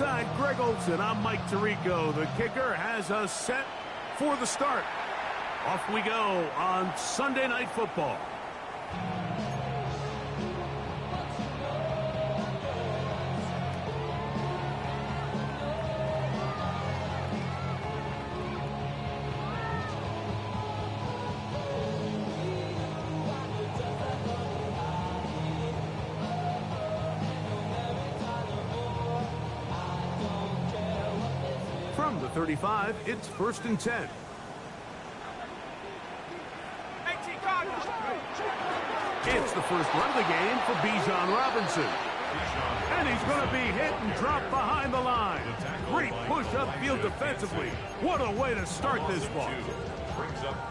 alongside Greg Olson, I'm Mike Tirico. The kicker has us set for the start. Off we go on Sunday Night Football. From the 35, it's 1st and 10. It's the first run of the game for Bijan Robinson. And he's going to be hit and dropped behind the line. Great push upfield defensively. What a way to start this ball.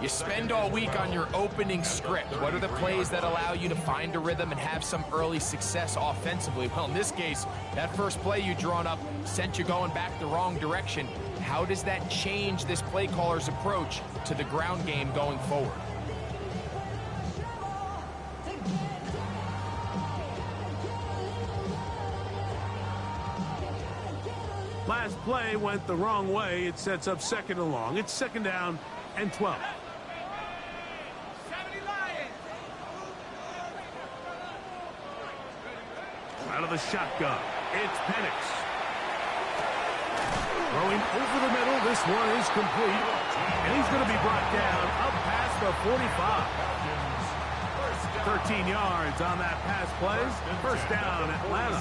You spend all week on your opening script. What are the plays that allow you to find a rhythm and have some early success offensively? Well, in this case, that first play you drawn up sent you going back the wrong direction. How does that change this play caller's approach to the ground game going forward? Last play went the wrong way. It sets up 2nd and long. It's 2nd down and 12. Out of the shotgun, it's Penix. Throwing over the middle, this one is complete. And he's going to be brought down up past the 45. 13 yards on that pass play. First down, Atlanta.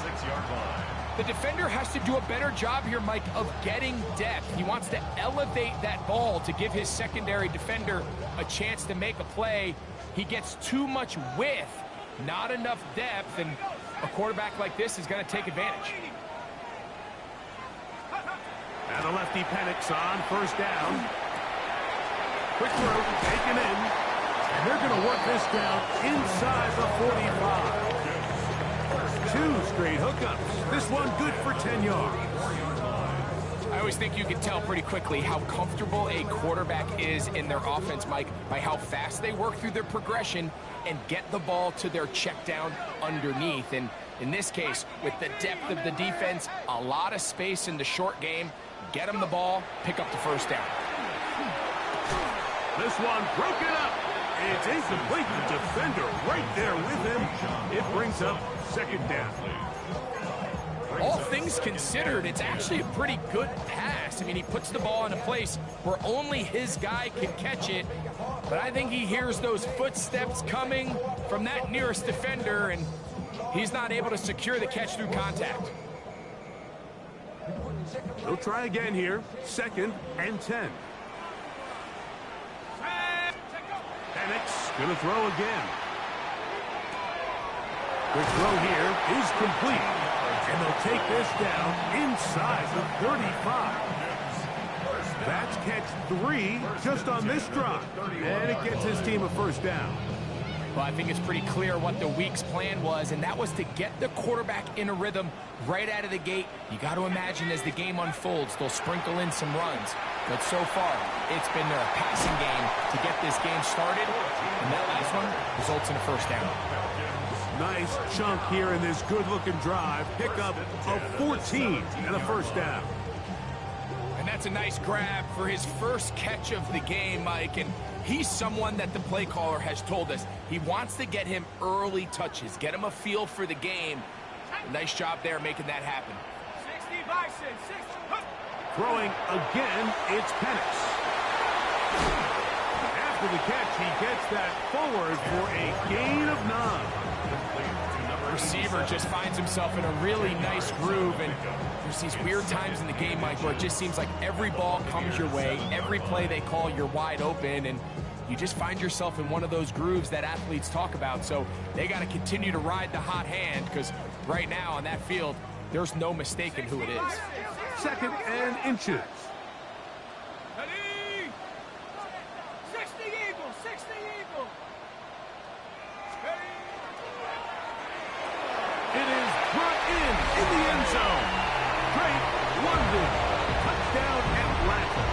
The defender has to do a better job here, Mike, of getting depth. He wants to elevate that ball to give his secondary defender a chance to make a play. He gets too much width, not enough depth, and a quarterback like this is going to take advantage. And the lefty Penix on 1st down. Quick throw, taken in. And they're going to work this down inside the 45. 2 straight hookups. This one good for 10 yards. I always think you can tell pretty quickly how comfortable a quarterback is in their offense, Mike, by how fast they work through their progression and get the ball to their check down underneath. And in this case, with the depth of the defense, a lot of space in the short game, get them the ball, pick up the first down. This one broken up. It's incomplete. The defender right there with him. It brings up 2nd down. All things considered, it's actually a pretty good pass. I mean, he puts the ball in a place where only his guy can catch it. But I think he hears those footsteps coming from that nearest defender, and he's not able to secure the catch through contact. He'll try again here. 2nd and 10. Penix going to throw again. The throw here is complete. And they'll take this down inside the 35. That's catch 3 just on this drive. And it gets his team a first down. Well, I think it's pretty clear what the week's plan was, and that was to get the quarterback in a rhythm right out of the gate. You got to imagine as the game unfolds, they'll sprinkle in some runs. But so far, it's been their passing game to get this game started, and that last one results in a first down. Nice chunk here in this good-looking drive. Pick up a 14 and a first down. And that's a nice grab for his first catch of the game, Mike. And he's someone that the play caller has told us he wants to get him early touches, get him a feel for the game. Nice job there making that happen. 60 Bison, 60. Throwing again, it's Penix. After the catch, he gets that forward for a gain of 9. Receiver just finds himself in a really nice groove, and there's these weird times in the game, Mike, where it just seems like every ball comes your way, every play they call, you're wide open, and you just find yourself in one of those grooves that athletes talk about. So they got to continue to ride the hot hand, because right now on that field, there's no mistaking who it is. 2nd and inches. 60 Eagles, 60 Eagles. It is brought in the end zone. Drake London, touchdown Atlanta.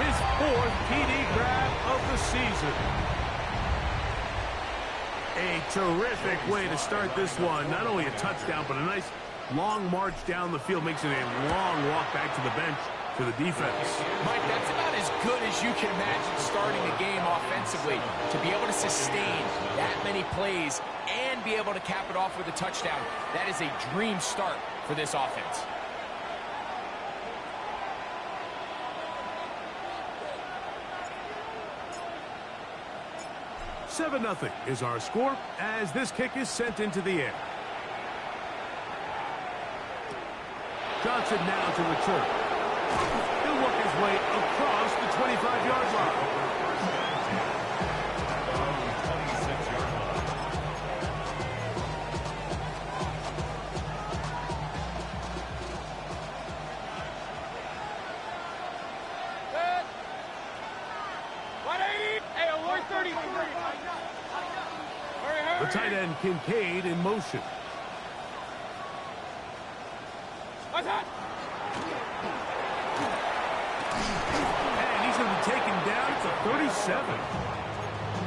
His 4th TD grab of the season. A terrific way to start this one. Not only a touchdown, but a nice long march down the field makes it a long walk back to the bench for the defense. Mike, that's about as good as you can imagine starting a game offensively. To be able to sustain that many plays and be able to cap it off with a touchdown, that is a dream start for this offense. "7-0 is our score as this kick is sent into the air. Johnson now to return. He'll work his way across the 25-yard line. The tight end Kincaid in motion. And he's going to be taken down to 37.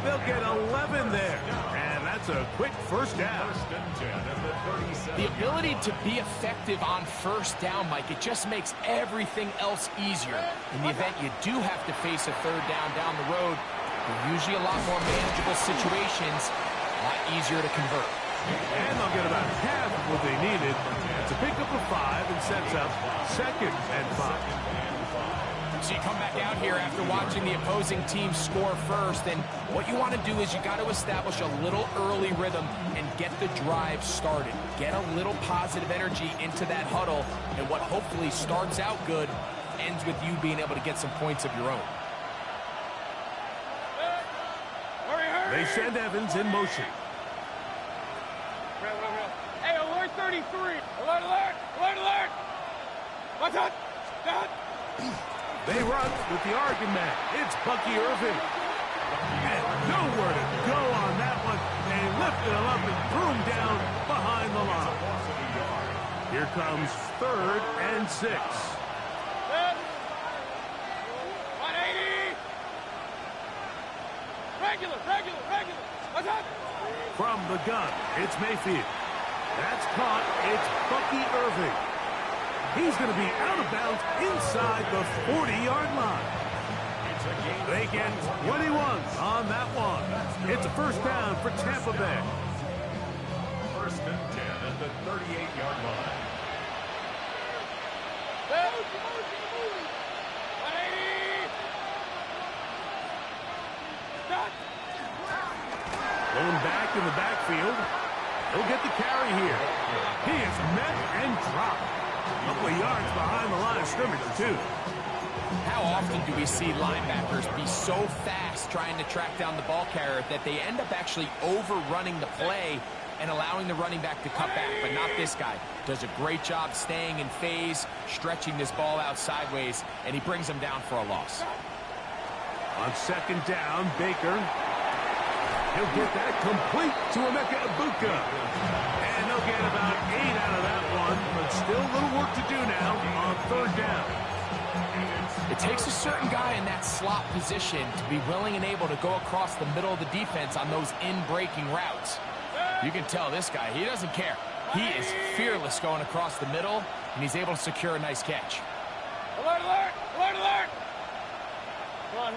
They'll get 11 there. And that's a quick first down. The ability to be effective on first down, Mike, it just makes everything else easier. In the event you do have to face a third down the road, they're usually a lot more manageable situations, a lot easier to convert. And they'll get about half of what they needed to pick up a 5 and sets up 2nd and 5. So you come back out here after watching the opposing team score first, and what you want to do is you got to establish a little early rhythm and get the drive started. Get a little positive energy into that huddle, and what hopefully starts out good ends with you being able to get some points of your own. They send Evans in motion. Hey, alert 33. Alert, alert, alert, alert. What's up? They run with the Oregon man. It's Bucky Irving. And nowhere to go on that one. They lifted him up and threw him down behind the line. Here comes 3rd and 6. 180. Regular. What's up? From the gun, it's Mayfield. That's caught. It's Bucky Irving. He's going to be out of bounds inside the 40-yard line. They get 21 on that one. It's a first down for Tampa Bay. 1st and 10 at the 38-yard line. 180. Stop. Going back in the backfield. He'll get the carry here. He is met and dropped. A couple of yards behind the line of scrimmage, too. How often do we see linebackers be so fast trying to track down the ball carrier that they end up actually overrunning the play and allowing the running back to cut back? But not this guy. Does a great job staying in phase, stretching this ball out sideways, and he brings them down for a loss. On 2nd down, Baker. He'll get that complete to Emeka Egbuka. And they'll get about 8 out of that one, but still a little work to do now on 3rd down. It takes a certain guy in that slot position to be willing and able to go across the middle of the defense on those in-breaking routes. You can tell this guy, he doesn't care. He is fearless going across the middle, and he's able to secure a nice catch. Alert, alert, alert, alert. Run.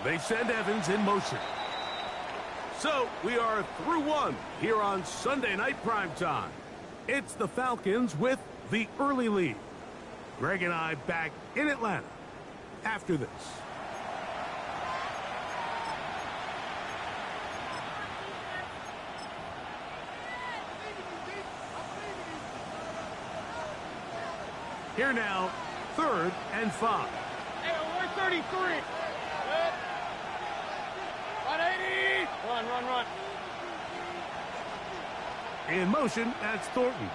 They send Evans in motion. So we are through one here on Sunday Night Primetime. It's the Falcons with the early lead. Greg and I back in Atlanta after this. Here now, 3rd and 5. Hey, alert 33. 180. Run. In motion, that's Thornton.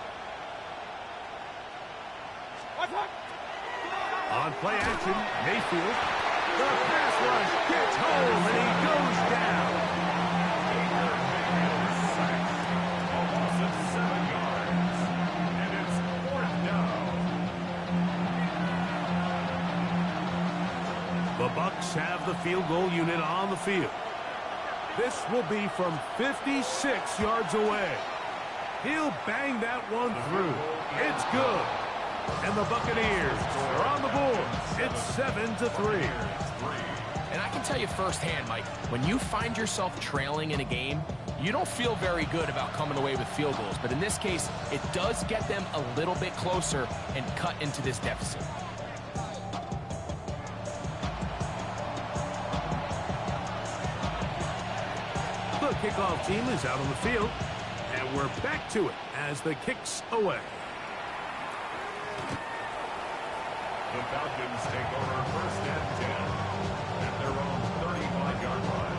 What's up? On play action, Mayfield. The pass rush gets home, and he goes down. Almost at 7 yards. And it's 4th down. The Bucs have the field goal unit on the field. This will be from 56 yards away. He'll bang that one through. It's good. And the Buccaneers are on the board. It's 7-3. And I can tell you firsthand, Mike, when you find yourself trailing in a game, you don't feel very good about coming away with field goals. But in this case, it does get them a little bit closer and cut into this deficit. The kickoff team is out on the field, and we're back to it as the kick's away. The Falcons take over 1st and 10 at their own 35-yard line.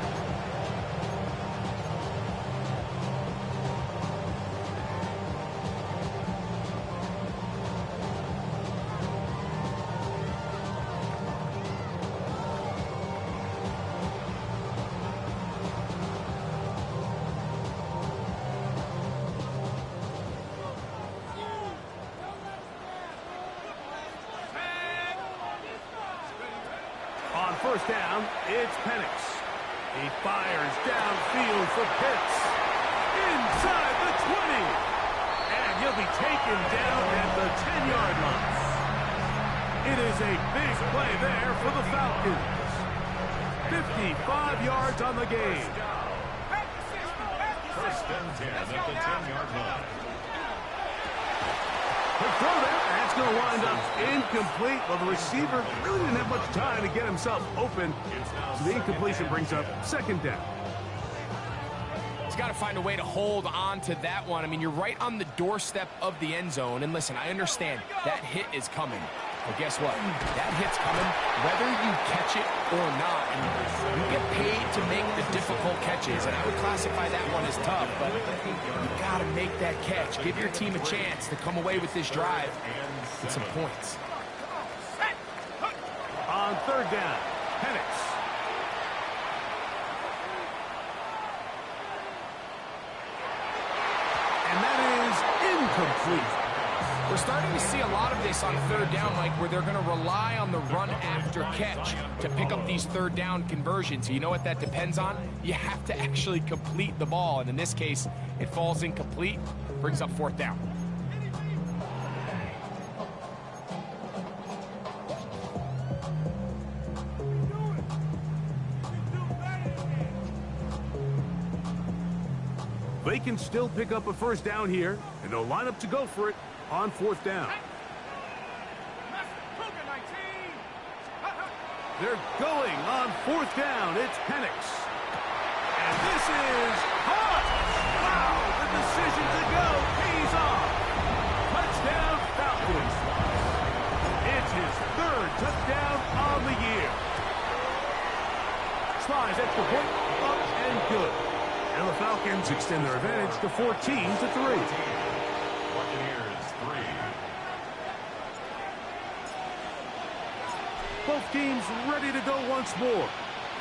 On 1st down, it's Penix. He fires downfield for Pitts. Inside the 20. And he'll be taken down at the 10-yard line. It is a big play there for the Falcons. 55 yards on the game. 1st and 10 at the 10-yard line. The throw there, that's going to wind up incomplete. Well, the receiver really didn't have much time to get himself open. So the incompletion brings up 2nd down. He's got to find a way to hold on to that one. I mean, you're right on the doorstep of the end zone. And listen, I understand that hit is coming. But guess what? That hit's coming whether you catch it or not. And you get paid to make the difficult catches. And I would classify that one as tough. But you got to make that catch. Give your team a chance to come away with this drive with some points. On 3rd down, Penix. And that is incomplete. We're starting to see a lot of this on 3rd down, Mike, where they're going to rely on the run after catch to pick up these 3rd down conversions. So you know what that depends on? You have to actually complete the ball. And in this case, it falls incomplete, brings up 4th down. They can still pick up a 1st down here, and they'll line up to go for it on 4th down. They're going on 4th down. It's Penix. And this is caught. Wow, the decision to go pays off. Touchdown, Falcons. It's his 3rd touchdown on the year. Slides extra point, up and good. And the Falcons extend their advantage to 14-3. Buccaneers 3. Both teams ready to go once more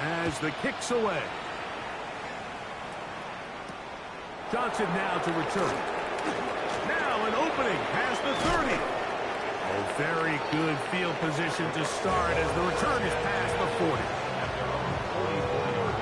as the kick's away. Johnson now to return. Now an opening past the 30. Oh, very good field position to start as the return is past the 40. At their own 44-yard line.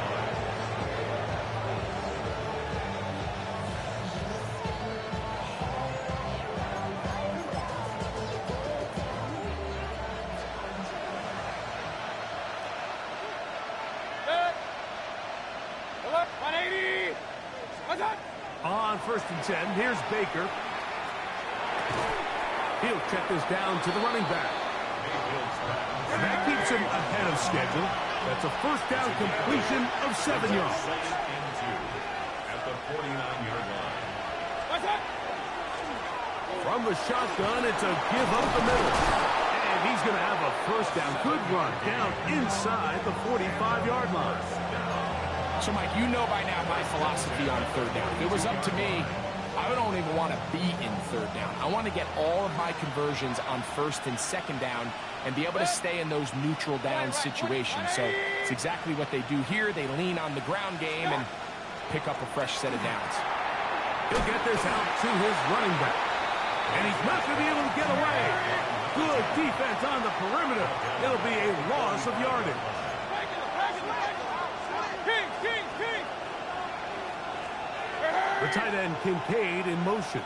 On 1st and 10, here's Baker. He'll check this down to the running back. And that keeps him ahead of schedule. That's a 1st down completion of 7 yards. At the 49-yard line. From the shotgun, it's a give up the middle. And he's going to have a 1st down. Good run down inside the 45-yard line. So, Mike, you know by now my philosophy on 3rd down. If it was up to me, I don't even want to be in 3rd down. I want to get all of my conversions on 1st and 2nd down and be able to stay in those neutral down situations. So it's exactly what they do here. They lean on the ground game and pick up a fresh set of downs. He'll get this out to his running back. And he's not going to be able to get away. Good defense on the perimeter. It'll be a loss of yardage. tight end Kincaid in motion.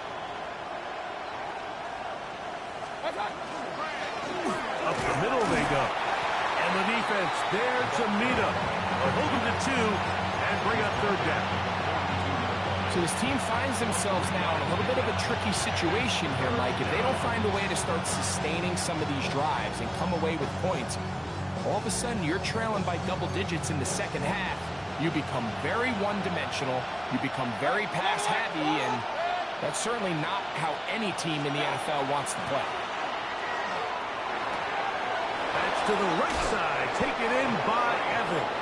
Up the middle they go. And the defense there to meet him. They'll hold him to 2 and bring up third down. So this team finds themselves now in a little bit of a tricky situation here, Mike. If they don't find a way to start sustaining some of these drives and come away with points, all of a sudden you're trailing by double digits in the second half. You become very one-dimensional. You become very pass-heavy, and that's certainly not how any team in the NFL wants to play. That's to the right side, taken in by Evans.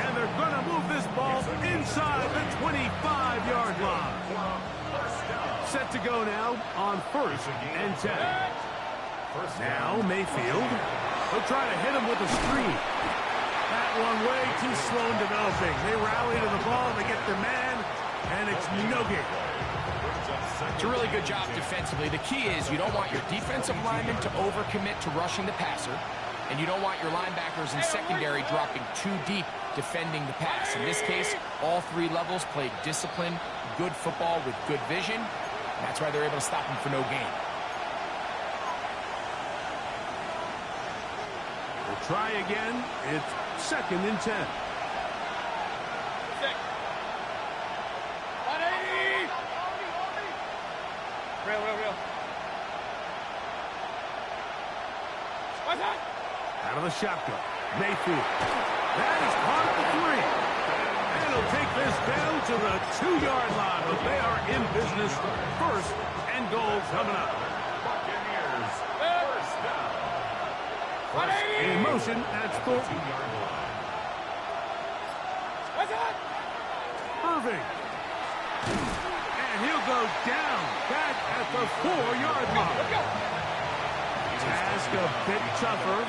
And they're going to move this ball inside the 25-yard line. Set to go now on 1st and 10. Now Mayfield. They'll try to hit him with a screen. That one way too slow in developing. They rally to the ball, they get the man, and it's no gain. It's a really good job defensively. The key is you don't want your defensive linemen to overcommit to rushing the passer, and you don't want your linebackers and secondary dropping too deep defending the pass. In this case, all 3 levels played disciplined, good football with good vision. That's why they're able to stop him for no gain. We'll try again. It's 2nd and 10. 180! Real. What's that? Out of the shotgun. Mayfield. That is caught at the 3. And he'll take this down to the 2-yard line. But they are in business. 1st and goal coming up. Buccaneers, first down. In motion, that's Thornton. What's that? Irving. And he'll go down back at the 4-yard line. Task a bit tougher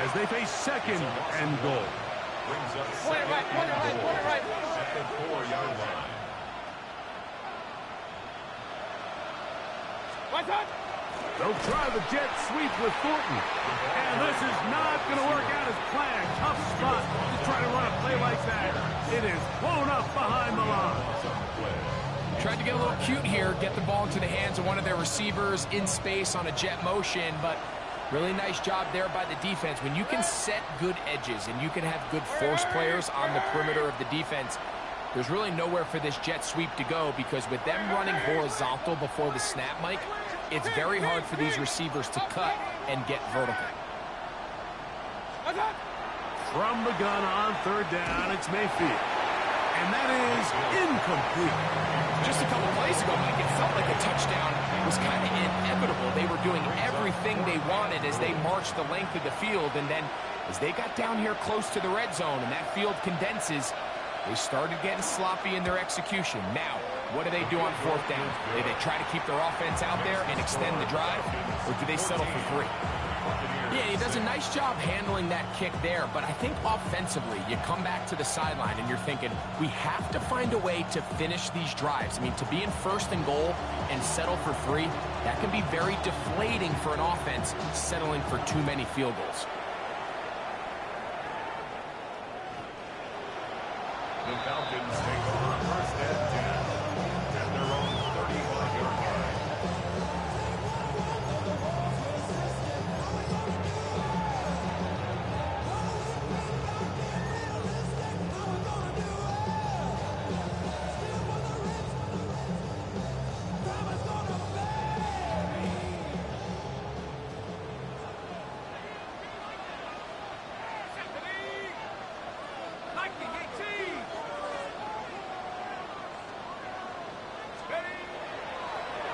as they face 2nd and goal. Brings up Point it right. at the 4-yard line. What's that? They'll try the jet sweep with Thornton. And this is not going to work out as planned. Tough spot to try to run a play like that. It is blown up behind the line. Tried to get a little cute here, get the ball into the hands of one of their receivers in space on a jet motion, but really nice job there by the defense. When you can set good edges and you can have good force players on the perimeter of the defense, there's really nowhere for this jet sweep to go, because with them running horizontal before the snap, Mike, it's very hard for these receivers to cut and get vertical. From the gun on 3rd down, it's Mayfield. And that is incomplete. Just a couple plays ago, Mike, it felt like a touchdown was kind of inevitable. They were doing everything they wanted as they marched the length of the field, and then as they got down here close to the red zone and that field condenses, they started getting sloppy in their execution. Now, what do they do on 4th down? Do they try to keep their offense out there and extend the drive, or do they settle for 3? Yeah, he does a nice job handling that kick there, but I think offensively, you come back to the sideline and you're thinking, we have to find a way to finish these drives. I mean, to be in 1st and goal and settle for 3, that can be very deflating for an offense settling for too many field goals. The Falcons take over 1st and 10 at their own 35-yard line.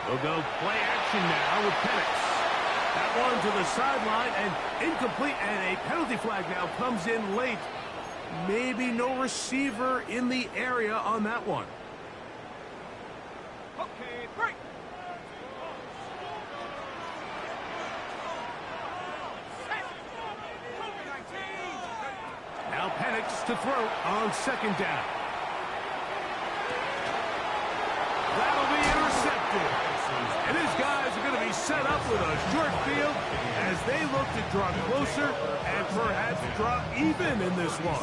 They'll go play action now with Penix. That one to the sideline and incomplete, and a penalty flag now comes in late. Maybe no receiver in the area on that one. Okay, break. Now Penix to throw on 2nd down. That'll be intercepted. And his guys are going to be set up with a short field as they look to draw closer and perhaps draw even in this one.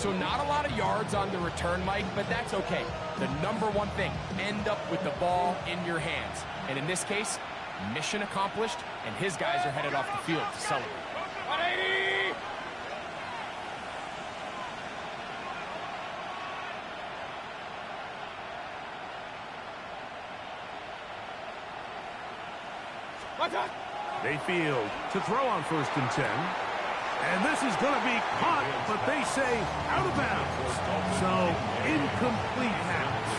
So not a lot of yards on the return, Mike, but that's okay. The number one thing, end up with the ball in your hands. And in this case, mission accomplished, and his guys are headed off the field to celebrate. 180! Mayfield to throw on 1st and 10. And this is going to be caught, but they say out of bounds. So, incomplete pass.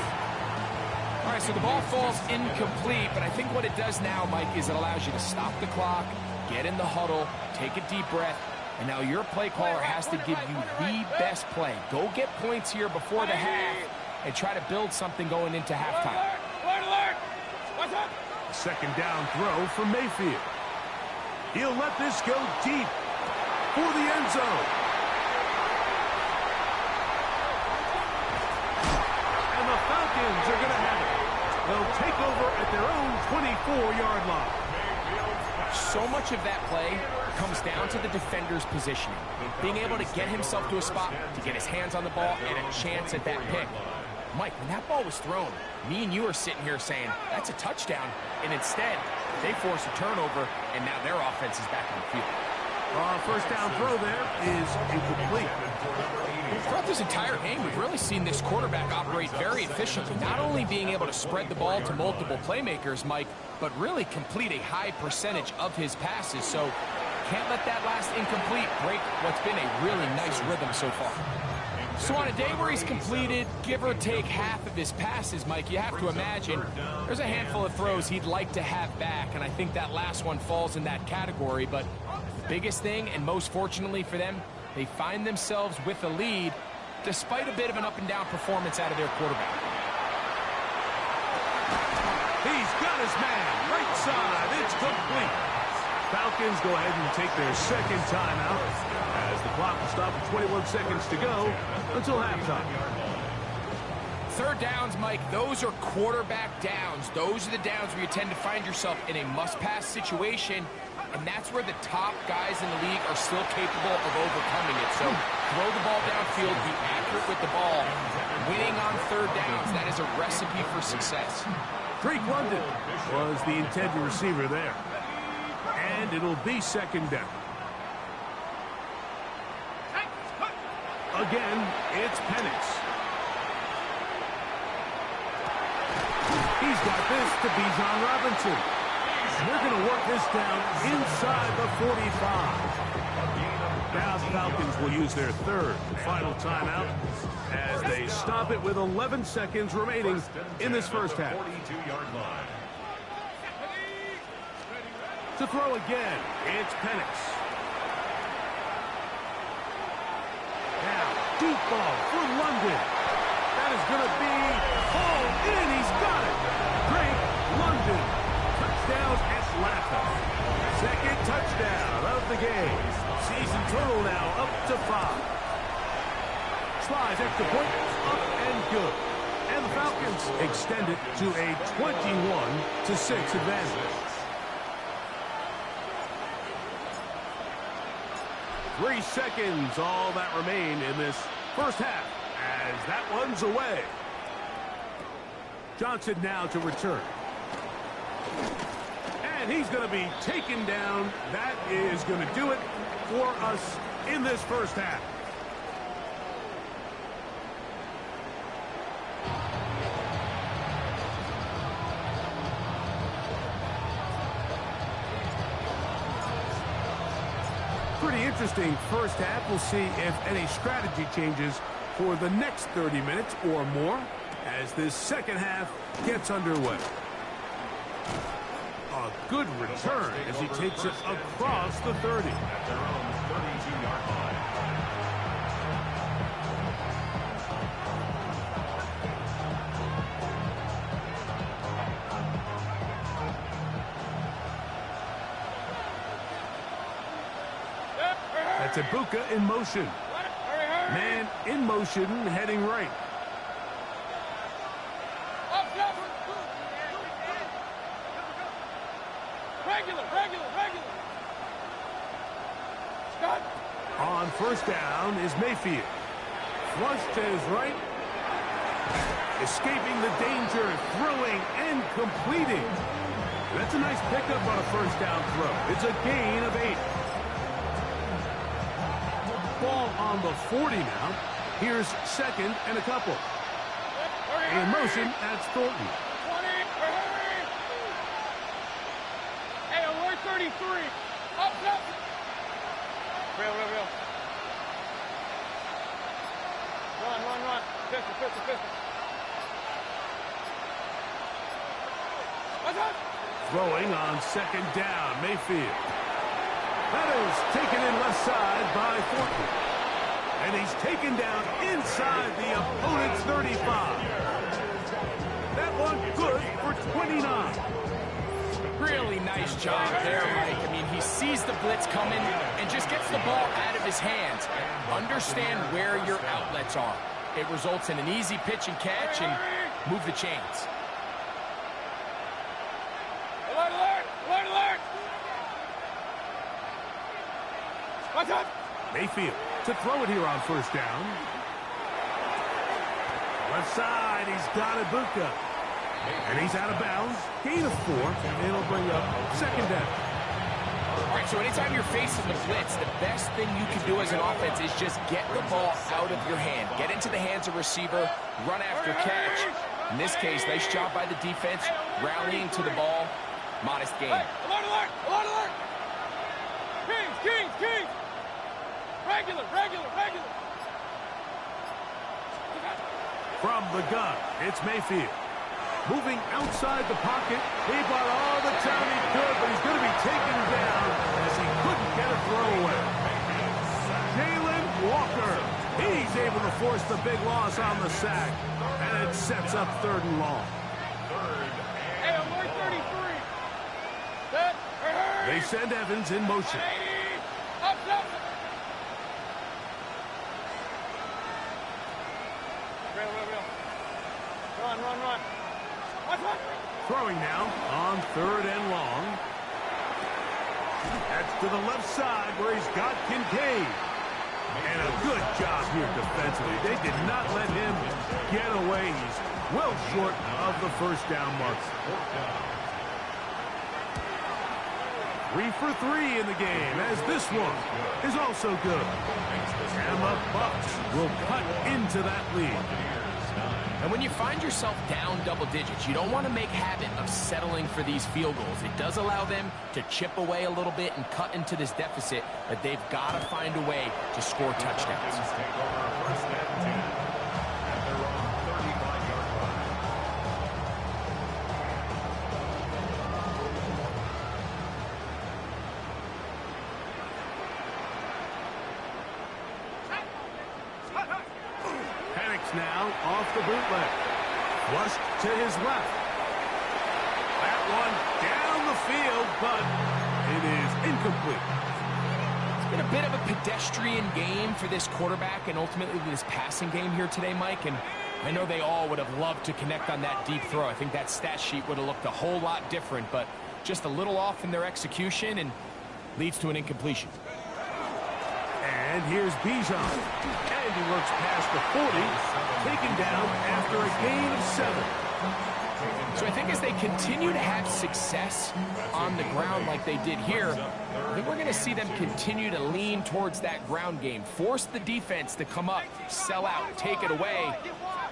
All right, so the ball falls incomplete, but I think what it does now, Mike, is it allows you to stop the clock, get in the huddle, take a deep breath, and now your play caller has to give you the best play. Go get points here before the half and try to build something going into halftime. Alert! What's up? Second down throw for Mayfield. He'll let this go deep for the end zone. And the Falcons are going to have it. They'll take over at their own 24-yard line. So much of that play comes down to the defender's positioning. Being able to get himself to a spot, to get his hands on the ball, and a chance at that pick. Mike, when that ball was thrown, me and you are sitting here saying, that's a touchdown. And instead, they force a turnover, and now their offense is back on the field. First down throw there is incomplete. Throughout this entire game, we've really seen this quarterback operate very efficiently, not only being able to spread the ball to multiple playmakers, Mike, but really complete a high percentage of his passes. So can't let that last incomplete break what's been a really nice rhythm so far. So on a day where he's completed, give or take half of his passes, Mike, you have to imagine there's a handful of throws he'd like to have back, and I think that last one falls in that category. But the biggest thing, and most fortunately for them, they find themselves with a lead despite a bit of an up-and-down performance out of their quarterback. He's got his man right side. It's complete. Falcons go ahead and take their second timeout as the clock will stop with 21 seconds to go until halftime. Third downs, Mike, those are quarterback downs. Those are the downs where you tend to find yourself in a must-pass situation, and that's where the top guys in the league are still capable of overcoming it. So throw the ball downfield, be accurate with the ball. Winning on third downs, that is a recipe for success. Drake London was the intended receiver there. And it'll be second down. Again, it's Penix. He's got this to Bijan Robinson. And they're going to work this down inside the 45. Now the Falcons will use their third and final timeout as they stop it with 11 seconds remaining in this first half. To throw again, it's Penix. Now, deep ball for London. That is going to be hauled in. He's got it. Drake London. Touchdown, Atlanta. Second touchdown of the game. Season total now up to 5. Slides extra point, up and good. And the Falcons extend it to a 21-6 advantage. 3 seconds, all that remain in this first half as that one's away. Johnson now to return. And he's going to be taken down. That is going to do it for us in this first half. Pretty interesting first half. We'll see if any strategy changes for the next 30 minutes or more as this second half gets underway. A good return as he takes it across the 30. At their own 32-yard line. That's Ibuka in motion. Man in motion, heading right. Regular. On first down is Mayfield. Flush to his right. Escaping the danger, throwing and completing. That's a nice pickup on a first down throw. It's a gain of 8. Ball on the 40 now. Here's second and a couple. In motion, that's Thornton. 20. Hey, alert 33. Up. Real. Run. Pistol. What's up? Throwing on second down, Mayfield. That is taken in left side by Thornton. And he's taken down inside the opponent's 35. That one good for 29. Really nice job there, Mike. I mean, he sees the blitz coming and just gets the ball out of his hands. Understand where your outlets are. It results in an easy pitch and catch and move the chains. Alert! What's up? Mayfield to throw it here on first down. Left side, he's got Ibuka. And he's out of bounds. Gain of 4, and it'll bring up second down. All right, so anytime you're facing the blitz, the best thing you can do as an offense is just get the ball out of your hand. Get into the hands of receiver, run after catch. In this case, nice job by the defense, rallying to the ball. Modest gain. Hey, alert! Kings! Regular. From the gun, it's Mayfield. Moving outside the pocket. He bought all the time he could, but he's going to be taken down as he couldn't get a throwaway. Jalen Walker. He's able to force the big loss on the sack. And it sets up 3rd and long. Hey, alert 33. Set. They send Evans in motion. Up. Real. Run. What? Throwing now on 3rd and long. That's to the left side where he's got Kincaid. And a good job here defensively. They did not let him get away. He's well short of the first down mark. 3 for 3 in the game, as this one is also good. And the Bucs will cut into that lead. And when you find yourself down double digits, you don't want to make habit of settling for these field goals. It does allow them to chip away a little bit and cut into this deficit, but they've got to find a way to score touchdowns. Now off the bootleg. Flushed to his left. That one down the field, but it is incomplete. It's been a bit of a pedestrian game for this quarterback and ultimately this passing game here today, Mike. And I know they all would have loved to connect on that deep throw. I think that stat sheet would have looked a whole lot different, but just a little off in their execution and leads to an incompletion. And here's Bijan. And he works past the 40, taken down after a gain of 7. So I think as they continue to have success on the ground like they did here, I think we're going to see them continue to lean towards that ground game. Force the defense to come up, sell out, take it away,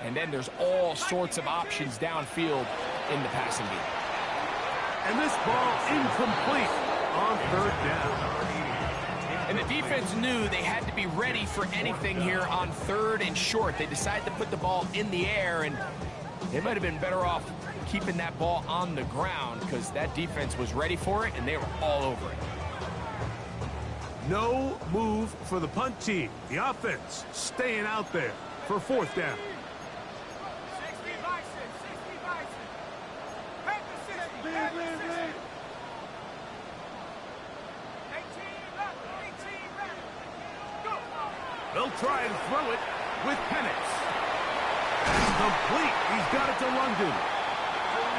and then there's all sorts of options downfield in the passing game. And this ball incomplete on 3rd down. And the defense knew they had to be ready for anything here on 3rd and short. They decided to put the ball in the air, and they might have been better off keeping that ball on the ground because that defense was ready for it, and they were all over it. No move for the punt team. The offense staying out there for 4th down. 60 Bison. Head to 60. Head to 60. 18 left. Go. They'll try and throw it with Penix. And complete. He's got it to London.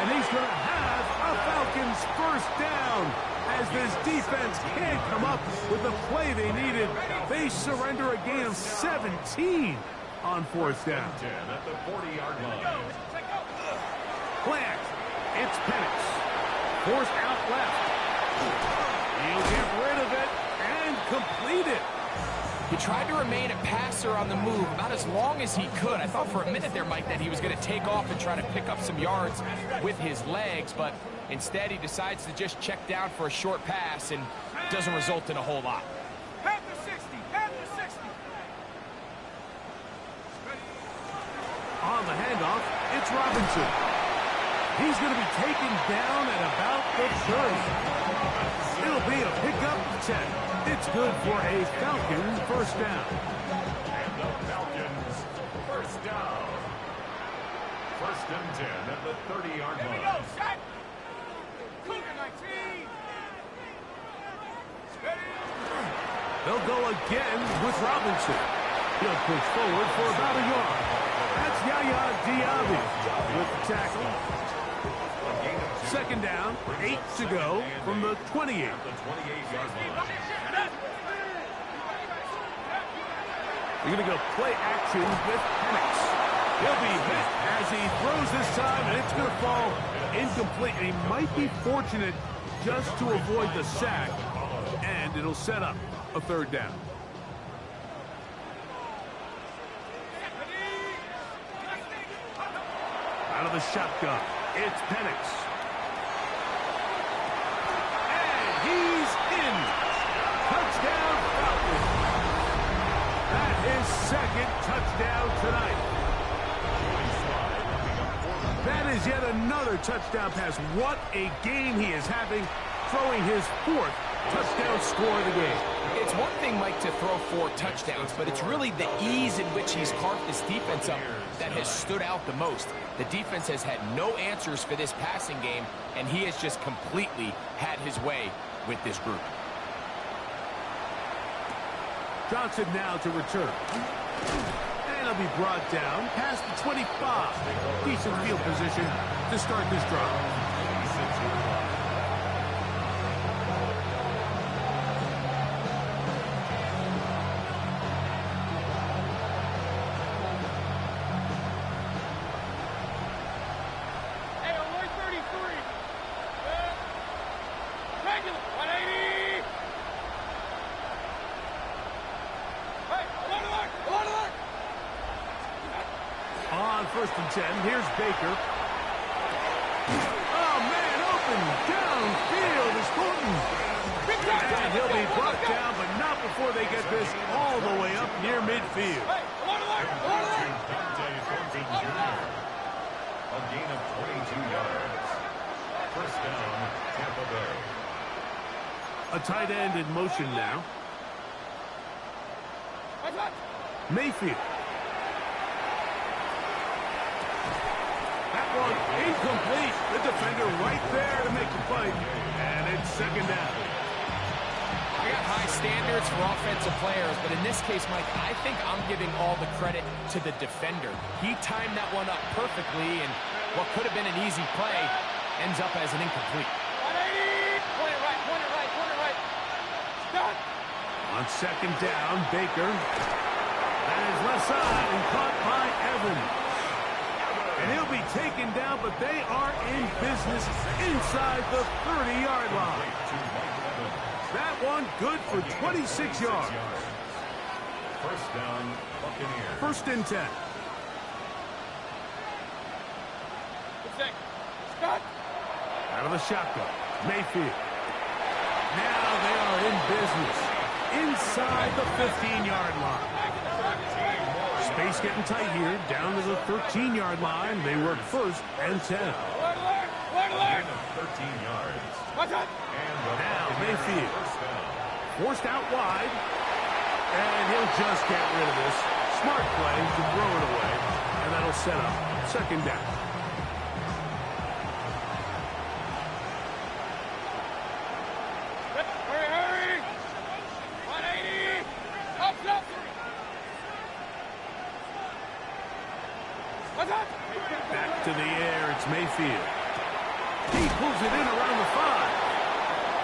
And he's going to have a Falcons 1st down as this defense can't come up with the play they needed. They surrender a gain of 17. on fourth down. 10 at the 40-yard line. Plant. It's Penix. Forced out left. He'll get rid of it and complete it. He tried to remain a passer on the move about as long as he could. I thought for a minute there, Mike, that he was going to take off and try to pick up some yards with his legs, but instead he decides to just check down for a short pass and doesn't result in a whole lot. Head to 60. Head to 60. On the handoff, it's Robinson. He's going to be taken down at about the 30. It'll be a pickup of 10. It's good for a Falcons first down. And the Falcons first down. First and 10 at the 30-yard Here we line. go, set. Cougar 19. Steady. They'll go again with Robinson. He'll push forward for about a yard. That's Yaya Diaby with the tackle. Second down, 8 to go from the 28. The 28-yard line. You're going to go play action with Penix. He'll be hit as he throws this time, and it's going to fall incomplete. And he might be fortunate just to avoid the sack, and it'll set up a third down. Out of the shotgun, it's Penix. And he's in. Touchdown, Falcons. That is second touchdown tonight. That is yet another touchdown pass. What a game he is having, throwing his fourth touchdown score of the game. It's one thing, Mike, to throw 4 touchdowns, but it's really the ease in which he's carved this defense up that has stood out the most. The defense has had no answers for this passing game, and he has just completely had his way with this group. Johnson now to return. And he'll be brought down past the 25. Decent field position to start this drive. Hey, alert 33. Regular 180. Hey, alert, alert, alert, alert. On first and 10, here's Baker. Oh, man, open downfield is Fulton. And he'll be brought down, but not before they get this all the way up near midfield. Hey, alert, alert, alert, alert. A gain of 22 yards. First down, Tampa Bay. A tight end in motion now. Watch out. Mayfield. That one incomplete. The defender right there to make the play. And it's second down. I got high standards for offensive players, but in this case, Mike, I think I'm giving all the credit to the defender. He timed that one up perfectly, and what could have been an easy play ends up as an incomplete. 180. Point it right, point it right, point it right. Stop. On second down, Baker. And his left side and caught by Evans. And he'll be taken down, but they are in business inside the 30-yard line. That one good for 26 yards. First down, Buccaneers. First and 10. Stop. Out of the shotgun, Mayfield. Now they are in business inside the 15-yard line. Space getting tight here, down to the 13-yard line. They work first and 10. Alert, alert, alert, alert. 13 yards. Watch out. Now Mayfield First down. forced out wide, and he'll just get rid of this. Smart play to throw it away, and that'll set up second down. Hurry, hurry. 180. Up, up. Watch out. Back to the air, it's Mayfield. He pulls it in around the 5.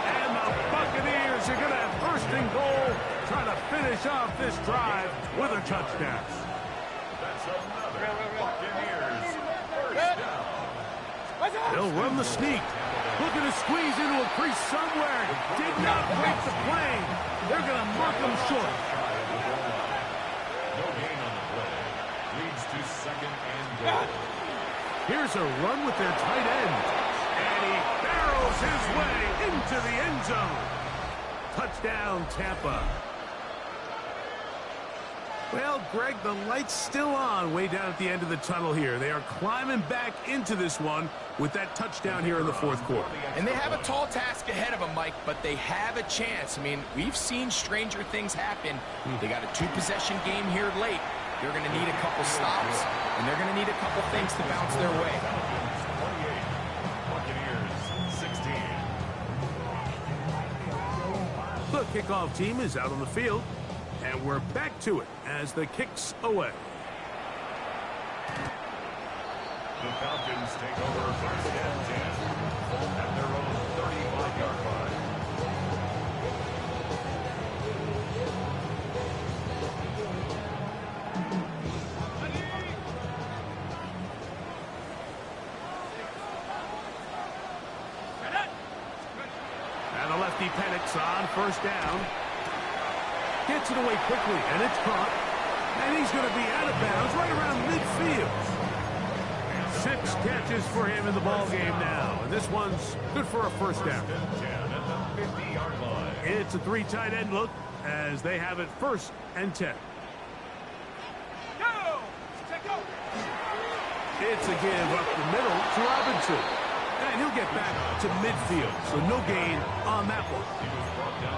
And the Buccaneers are going to have first and goal, trying to finish off this drive with a touchdown. another Buccaneers first down. They'll run the sneak. Looking to squeeze into a crease somewhere. Did not break the plane. They're going to mark them short. No gain on the play. Leads to second and goal. Here's a run with their tight end. And he barrels his way into the end zone. Touchdown, Tampa. Well, Greg, the light's still on way down at the end of the tunnel here. They are climbing back into this one with that touchdown here in the fourth quarter. And they have a tall task ahead of them, Mike, but they have a chance. I mean, we've seen stranger things happen. They got a two-possession game here late. They're going to need a couple stops, and they're going to need a couple things to bounce their way. 28, Buccaneers 16. The kickoff team is out on the field, and we're back to it as the kick's away. The Falcons take over first and 10 at their own 35-yard line. And the lefty Penix on first down. Gets it away quickly, and it's caught. And he's going to be out of bounds right around midfield. 6 catches for him in the ball game now. And this one's good for a first down. 10 at the 50-yard line. It's a 3 tight end look as they have it first and 10. It's a give up the middle to Robinson. And he'll get back to midfield, so no gain on that one.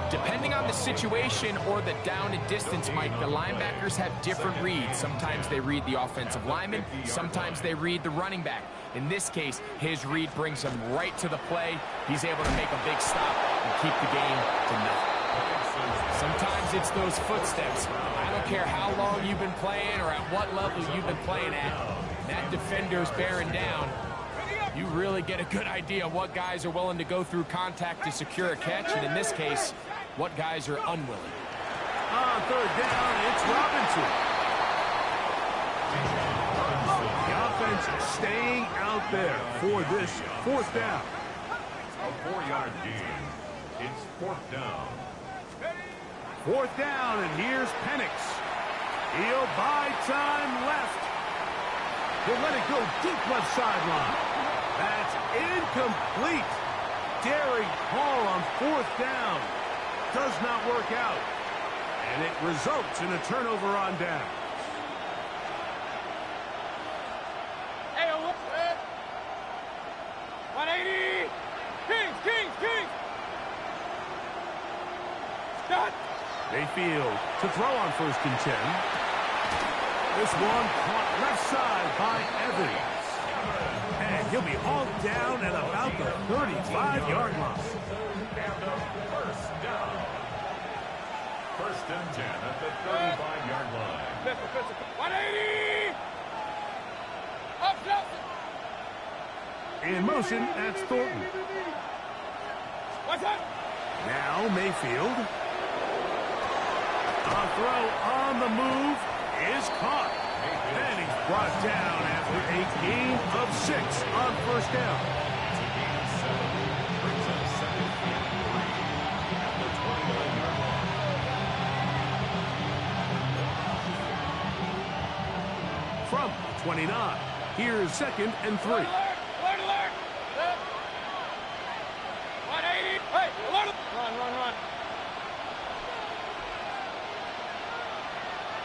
Depending on the situation or the down and distance, Mike, the linebackers have different reads. Sometimes they read the offensive lineman. Sometimes they read the running back. In this case, his read brings him right to the play. He's able to make a big stop and keep the game to nothing. Sometimes it's those footsteps. I don't care how long you've been playing or at what level you've been playing at. That defender's bearing down. You really get a good idea of what guys are willing to go through contact to secure a catch, and in this case, what guys are unwilling. On third down, it's Robinson. The offense staying out there for this fourth down. A 4-yard gain. It's fourth down. Fourth down, and here's Penix. He'll buy time left. He'll let it go deep left sideline. That's incomplete. Daring Hall on fourth down. Does not work out. And it results in a turnover on down. Hey, 180. Kings. Start. Mayfield to throw on first and 10. This one caught left side by Evans. And he'll be hauled down at about the 35-yard line. First down. First and 10 at the 35-yard line. 180. Up, In motion, that's Thornton. What's that? Now Mayfield. A throw on the move is caught. And he's brought down after a gain of 6 on first down. It's a gain of 7. Brings up second and 3 at the 29-yard line. From the 29, here's second and 3. Alert! 180. Hey, alert! Run.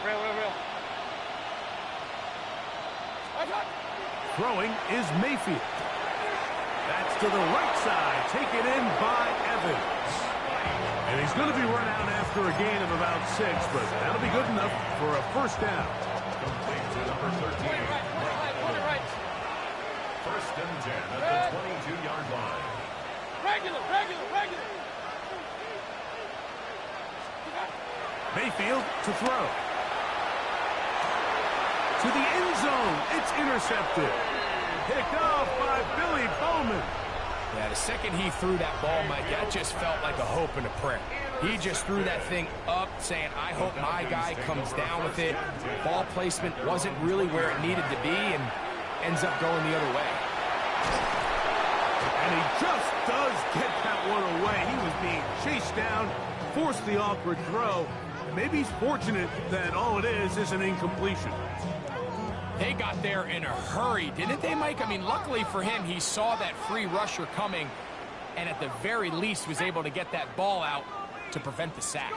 Real. Throwing is Mayfield. That's to the right side, taken in by Evans. And he's going to be run out after a gain of about 6, but that'll be good enough for a first down. Complete to number 13. Right. First and 10 at the 22-yard line. Regular. Mayfield to throw. To the end zone. It's intercepted. Picked off by Billy Bowman. Yeah, the second he threw that ball, Mike, that just felt like a hope and a prayer. He just threw that thing up, saying, I hope my guy comes down with it. Ball placement wasn't really where it needed to be and ends up going the other way. And he just does get that one away. He was being chased down, forced the awkward throw. Maybe he's fortunate that all it is an incompletion. They got there in a hurry, didn't they, Mike? I mean, luckily for him, he saw that free rusher coming and at the very least was able to get that ball out to prevent the sack.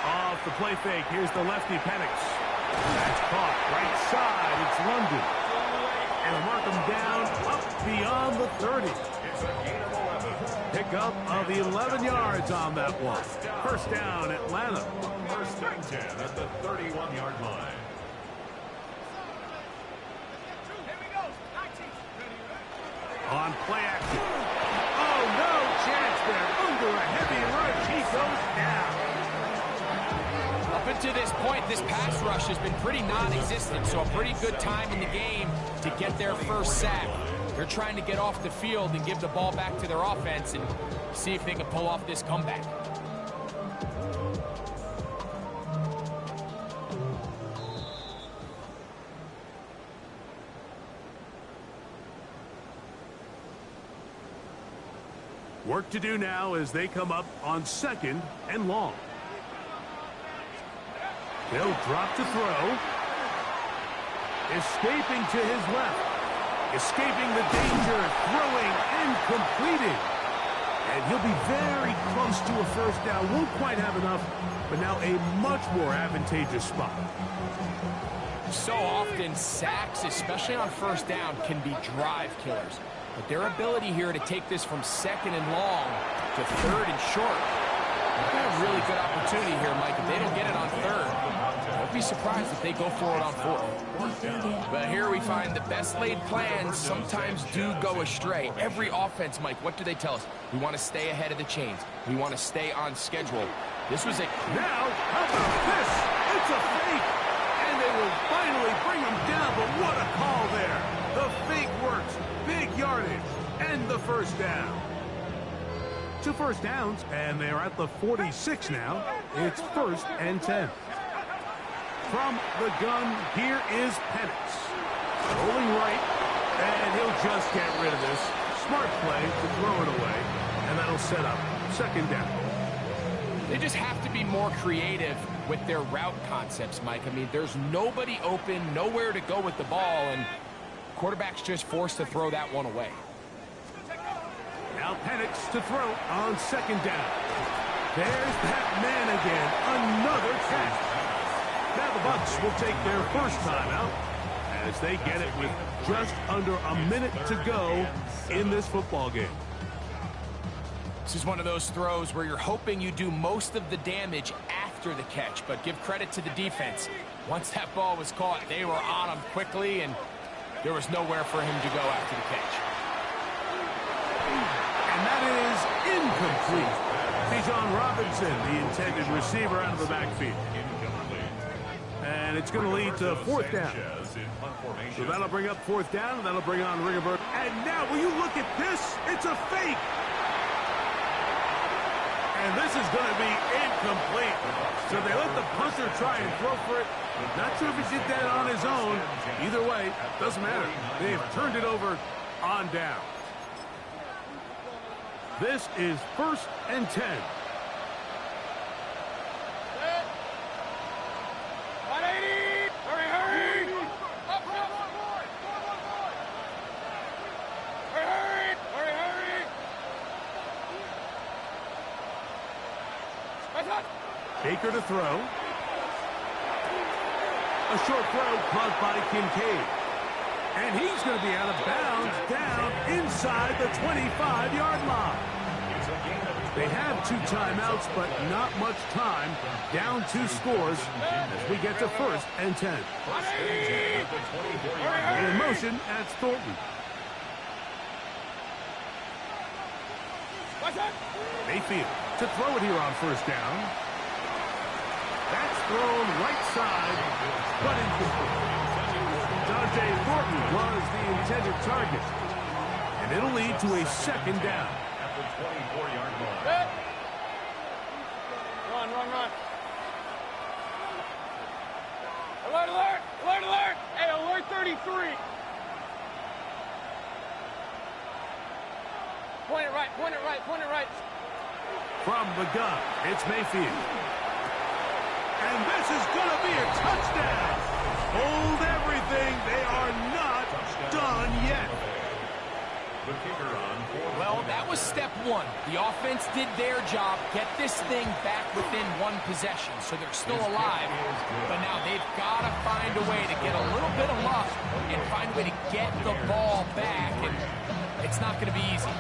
Off the play fake, here's the lefty Penix. That's caught, right side, it's London. And they'll mark him down up beyond the 30. Pickup of 11 yards on that one. First down, Atlanta. First and 10 at the 31-yard line. On play action. Oh, no chance there. Under a heavy rush, he goes down. Up until this point, this pass rush has been pretty non-existent, so a pretty good time in the game to get their first sack. They're trying to get off the field and give the ball back to their offense and see if they can pull off this comeback. Work to do now as they come up on 2nd and long. They'll drop to throw. Escaping to his left. Escaping the danger, throwing and completing. And he'll be very close to a first down. Won't quite have enough, but now a much more advantageous spot. So often, sacks, especially on first down, can be drive killers. But their ability here to take this from 2nd and long to 3rd and short, they've got a really good opportunity here, Mike. If they don't get it on 3rd, don't be surprised if they go for it on 4th. But here we find the best laid plans sometimes do go astray. Every offense, Mike, what do they tell us? We want to stay ahead of the chains. We want to stay on schedule. This was a... Now, how about this? It's a fake. And they will finally bring him down, but what a call there. The fake works. Big yardage and the first down. 2 first downs, and they're at the 46 now. It's 1st and 10. From the gun, here is Penix. Rolling right, and he'll just get rid of this. Smart play to throw it away, and that'll set up 2nd down. They just have to be more creative with their route concepts, Mike. I mean, there's nobody open, nowhere to go with the ball, and quarterback's just forced to throw that one away. Now Penix to throw on 2nd down. There's that man again. Another catch. Now the Bucs will take their first timeout as they get it with just under a minute to go in this football game. This is one of those throws where you're hoping you do most of the damage after the catch, but give credit to the defense. Once that ball was caught, they were on him quickly, and there was nowhere for him to go after the catch. And that is incomplete. Bijan Robinson, the intended receiver, out of the backfield. And it's going to lead to 4th down. So that'll bring up 4th down, and that'll bring on Ringenberg. And now, will you look at this? It's a fake. And this is going to be incomplete. So they let the punter try and throw for it. Not sure if he did that on his own. Either way, doesn't matter. They've turned it over on down. This is 1st and 10. 180! Hurry, hurry! Up, hurry, hurry, hurry! Baker to throw. A short throw caught by Kincaid. And he's going to be out of bounds down inside the 25-yard line. They have 2 timeouts, but not much time. Down 2 scores as we get to 1st and 10. In motion, that's Thornton. Mayfield to throw it here on 1st down. That's thrown right side, but incomplete. Dante Thornton was the intended target. And it'll lead to a 2nd down. At the 24-yard line. 33. Point it right, point it right, point it right. From the gun, it's Mayfield. And this is going to be a touchdown. Hold everything. They are not done yet. The kicker on fourth. Well, that was step one. The offense did their job, get this thing back within one possession, so they're still alive. But now they've got to find a way to get a little bit of luck and find a way to get the ball back, and it's not going to be easy.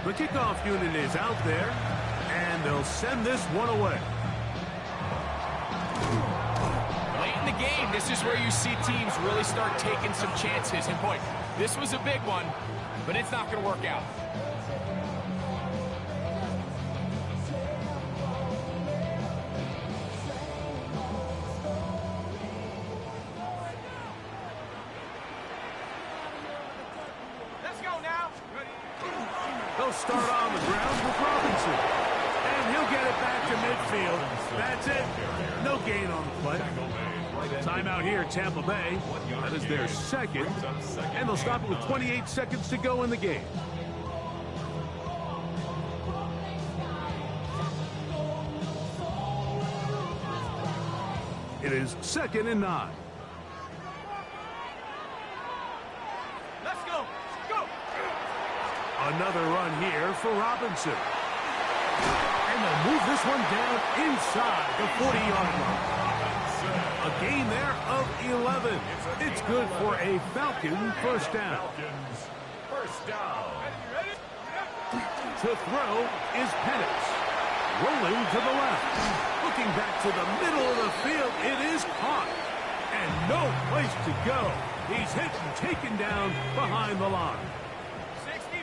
The kickoff unit is out there, and they'll send this one away. Late in the game, this is where you see teams really start taking some chances. And boy, this was a big one, but it's not going to work out. Let's go now. They'll start on the ground with Robinson. And he'll get it back to midfield. That's it. No gain on the play. Timeout here, Tampa Bay. That is their second. And they'll stop it with 28 seconds to go in the game. It is 2nd and 9. Let's go. Go. Another run here for Robinson. And they'll move this one down inside the 40-yard line. A gain there of 11. It's good for a Falcon first down. First down. To throw is Penix. Rolling to the left. Looking back to the middle of the field. It is caught. And no place to go. He's hit and taken down behind the line.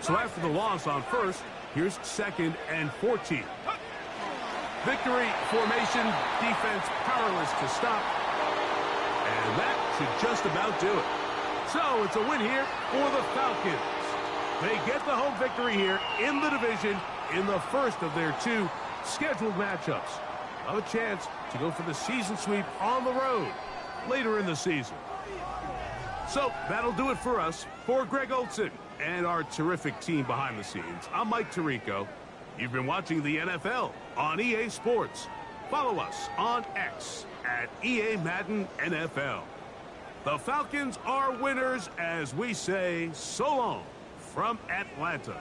So after the loss on first, here's 2nd and 14. Victory formation, defense powerless to stop. And that should just about do it. So it's a win here for the Falcons. They get the home victory here in the division in the first of their 2 scheduled matchups. Have a chance to go for the season sweep on the road later in the season. So that'll do it for us. For Greg Olson and our terrific team behind the scenes, I'm Mike Tirico. You've been watching the NFL on EA Sports. Follow us on X at EA Madden NFL. The Falcons are winners as we say so long from Atlanta.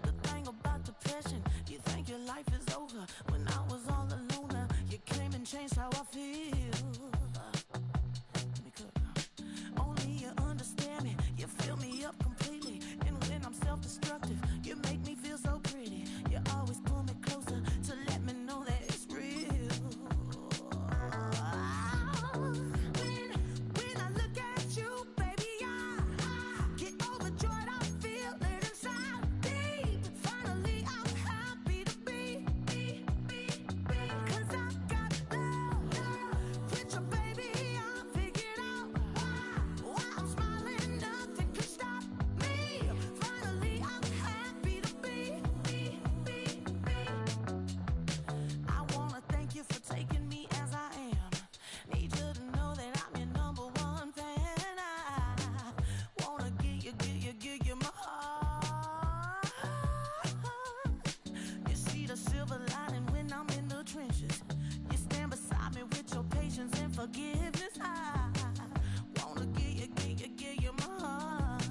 The thing about depression, you think your life is over. When I was all alone, you came and changed how I feel. Let me cook. Only you understand me, you fill me up completely. And when I'm self-destructive, you make me feel so pretty. You always pull me closer to let me know that it's real. When I look at you, baby, I get overjoyed. I feel it inside. Finally, I'm happy to be, 'cause I got love with your baby. I figured out why I'm smiling. Nothing can stop me. Finally, I'm happy to be. I wanna thank you for taking me as I am. Need you to know that I'm your number one fan. I wanna give you my heart. You see the silver lining when I'm in the trenches. You stand beside me with your patience and forgiveness. I wanna give you my heart.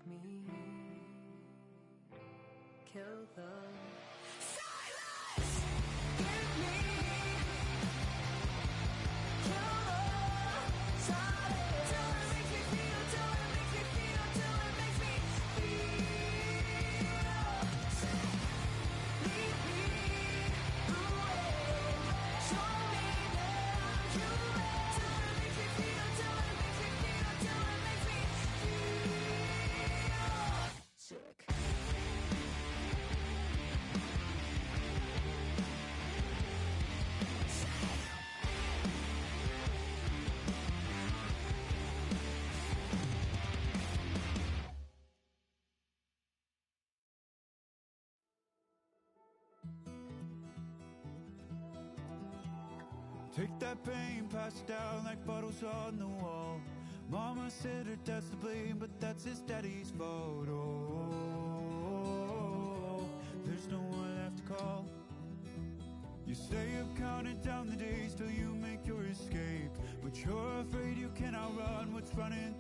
me. Kill the silence in me. Kill the silence. Till it makes me feel, till it makes me feel, till it makes me feel sick. Lead me away. Show me that you will. Till it makes me feel, till it makes me feel, till it makes me feel sick. Take that pain, pass it down like bottles on the wall. Mama said her dad's to blame, but that's his daddy's fault. Oh, there's no one left to call. You stay up counting down the days till you make your escape, but you're afraid you cannot run what's running